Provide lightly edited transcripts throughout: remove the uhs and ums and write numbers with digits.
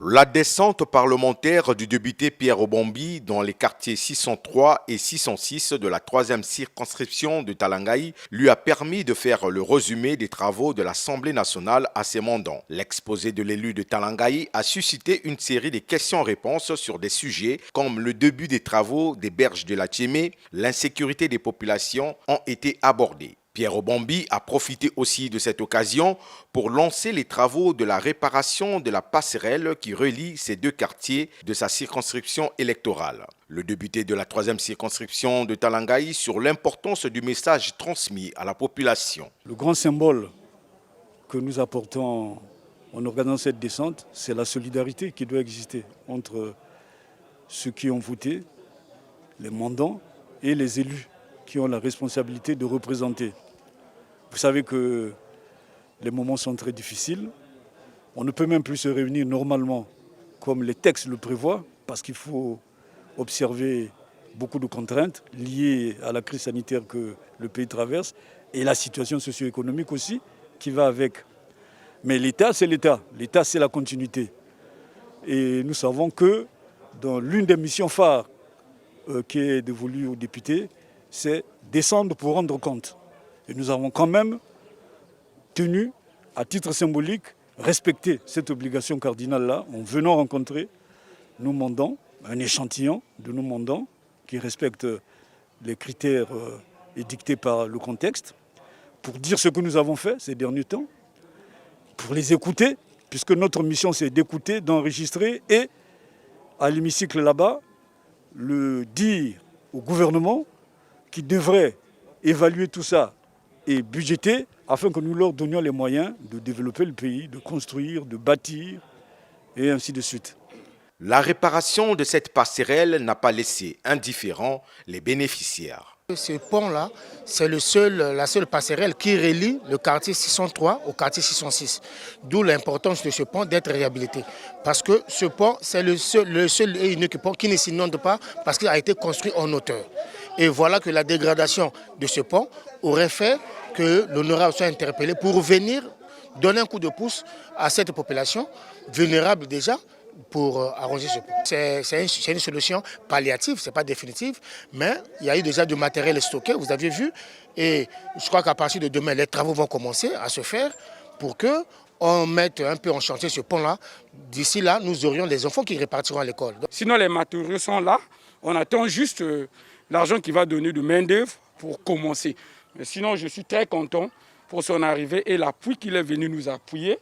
La descente parlementaire du député Pierre Obombi dans les quartiers 603 et 606 de la 3e circonscription de Talangaï lui a permis de faire le résumé des travaux de l'Assemblée nationale à ses mandants. L'exposé de l'élu de Talangaï a suscité une série de questions-réponses sur des sujets comme le début des travaux des berges de la Tchémé, l'insécurité des populations ont été abordés. Pierre Obombi a profité aussi de cette occasion pour lancer les travaux de la réparation de la passerelle qui relie ces deux quartiers de sa circonscription électorale. Le député de la 3e circonscription de Talangaï sur l'importance du message transmis à la population. Le grand symbole que nous apportons en organisant cette descente, c'est la solidarité qui doit exister entre ceux qui ont voté, les mandants et les élus qui ont la responsabilité de représenter. Vous savez que les moments sont très difficiles. On ne peut même plus se réunir normalement comme les textes le prévoient parce qu'il faut observer beaucoup de contraintes liées à la crise sanitaire que le pays traverse et la situation socio-économique aussi qui va avec. Mais l'État, c'est l'État. L'État, c'est la continuité. Et nous savons que dans l'une des missions phares qui est dévolue aux députés, c'est descendre pour rendre compte. Et nous avons quand même tenu, à titre symbolique, respecter cette obligation cardinale-là en venant rencontrer nos mandants, un échantillon de nos mandants qui respectent les critères édictés par le contexte, pour dire ce que nous avons fait ces derniers temps, pour les écouter, puisque notre mission c'est d'écouter, d'enregistrer et, à l'hémicycle là-bas, le dire au gouvernement qui devrait évaluer tout ça et budgéter afin que nous leur donnions les moyens de développer le pays, de construire, de bâtir et ainsi de suite. La réparation de cette passerelle n'a pas laissé indifférents les bénéficiaires. Ce pont-là, c'est la seule passerelle qui relie le quartier 603 au quartier 606. D'où l'importance de ce pont d'être réhabilité. Parce que ce pont, c'est le seul et unique pont qui ne s'inonde pas parce qu'il a été construit en hauteur. Et voilà que la dégradation de ce pont aurait fait que l'honorable soit interpellé pour venir donner un coup de pouce à cette population vulnérable déjà, pour arranger ce pont. C'est une solution palliative, ce n'est pas définitive, mais il y a eu déjà du matériel stocké, vous avez vu, et je crois qu'à partir de demain, les travaux vont commencer à se faire pour qu'on mette un peu en chantier ce pont-là. D'ici là, nous aurions des enfants qui repartiront à l'école. Sinon, les matériaux sont là, on attend juste l'argent qui va donner de main-d'œuvre pour commencer. Mais sinon, je suis très content pour son arrivée et l'appui qu'il est venu nous appuyer.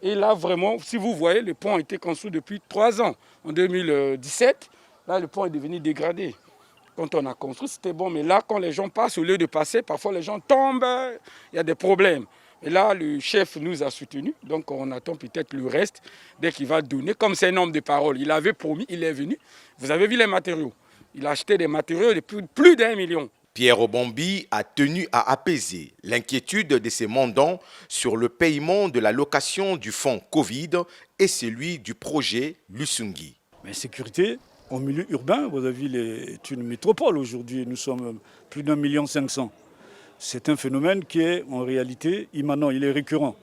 Et là, vraiment, si vous voyez, le pont a été construit depuis 3 ans. En 2017, là, le pont est devenu dégradé. Quand on a construit, c'était bon. Mais là, quand les gens passent, au lieu de passer, parfois les gens tombent, il y a des problèmes. Et là, le chef nous a soutenus. Donc, on attend peut-être le reste dès qu'il va donner. Comme c'est un homme de parole, il avait promis, il est venu. Vous avez vu les matériaux. Il a acheté des matériaux de plus d'1 million. Pierre Obombi a tenu à apaiser l'inquiétude de ses mandants sur le paiement de la location du fonds Covid et celui du projet Lusungi. Mais sécurité, en milieu urbain, vous avez vu, c'est une métropole aujourd'hui, nous sommes plus d'1,5 million. C'est un phénomène qui est en réalité immanent, il est récurrent.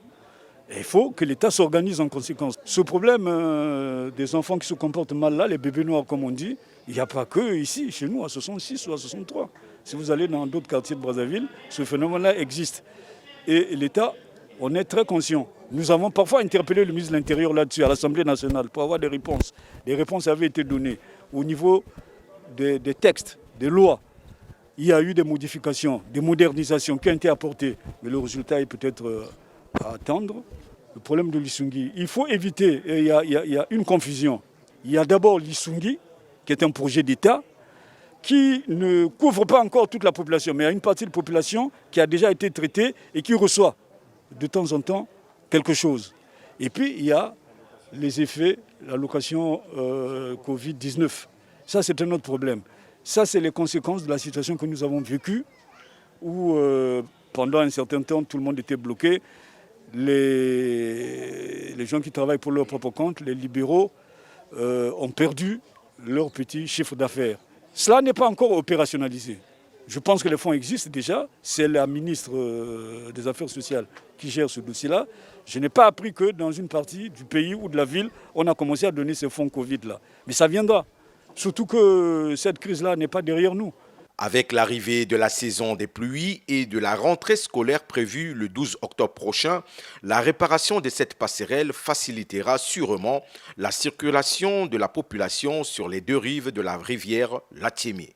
Et il faut que l'État s'organise en conséquence. Ce problème des enfants qui se comportent mal là, les bébés noirs comme on dit, il n'y a pas que ici, chez nous, à 66 ou à 63. Si vous allez dans d'autres quartiers de Brazzaville, ce phénomène-là existe. Et l'État, on est très conscient. Nous avons parfois interpellé le ministre de l'Intérieur là-dessus, à l'Assemblée nationale, pour avoir des réponses. Les réponses avaient été données. Au niveau des textes, des lois, il y a eu des modifications, des modernisations qui ont été apportées. Mais le résultat est peut-être à attendre. Le problème de l'Isungi, il faut éviter, il y a une confusion. Il y a d'abord l'Isungi, qui est un projet d'État, qui ne couvre pas encore toute la population, mais il y a une partie de la population qui a déjà été traitée et qui reçoit de temps en temps quelque chose. Et puis, il y a les effets, l'allocation Covid-19. Ça, c'est un autre problème. Ça, c'est les conséquences de la situation que nous avons vécue, où pendant un certain temps, tout le monde était bloqué. Les gens qui travaillent pour leur propre compte, les libéraux, ont perdu leur petit chiffre d'affaires. Cela n'est pas encore opérationnalisé. Je pense que les fonds existent déjà. C'est la ministre des Affaires sociales qui gère ce dossier-là. Je n'ai pas appris que dans une partie du pays ou de la ville, on a commencé à donner ces fonds Covid-là. Mais ça viendra. Surtout que cette crise-là n'est pas derrière nous. Avec l'arrivée de la saison des pluies et de la rentrée scolaire prévue le 12 octobre prochain, la réparation de cette passerelle facilitera sûrement la circulation de la population sur les deux rives de la rivière Latiémé.